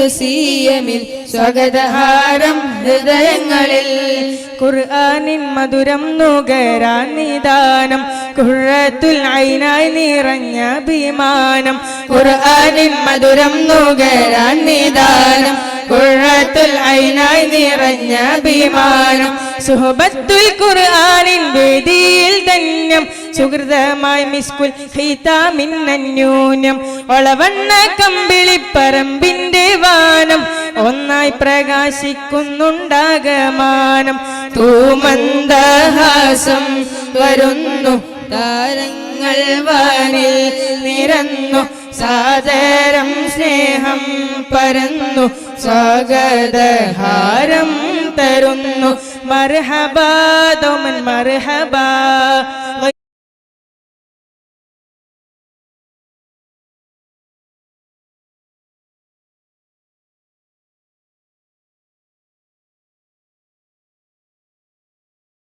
സിയമിൽ സ്വാഗതഹാരം ഹൃദയങ്ങളിൽ ഖുർആനിൻ മധുരം നുകരാൻ നിദാനം ഖുർറത്തുൽ ഐനായി നിറഞ്ഞ അഭിമാനം ഖുർആനിൻ മധുരം നുകരാൻ നിദാനം ഖുർറത്തുൽ ഐനായി നിറഞ്ഞ അഭിമാനം സുഹബത്തുൽ ഖുർആനിൻ വേദിയിൽ ധന്യം സുഹൃതമായി മിസ്കുൽ ഹിതാമിൻ അന്യൂന്യം ഒളവണ്ണ കമ്പിളിപ്പറമ്പിന്റെ വാനം ഒന്നായി പ്രകാശിക്കുന്നുണ്ടാകമാനം തൂമന്ദഹാസം വരുന്നു താരങ്ങൾ വാനിൽ നിരന്നു സാദരം സ്നേഹം പരന്നു സ്വാഗതഹാരം തരുന്നു മർഹബാ ദോമൻ മർഹബാ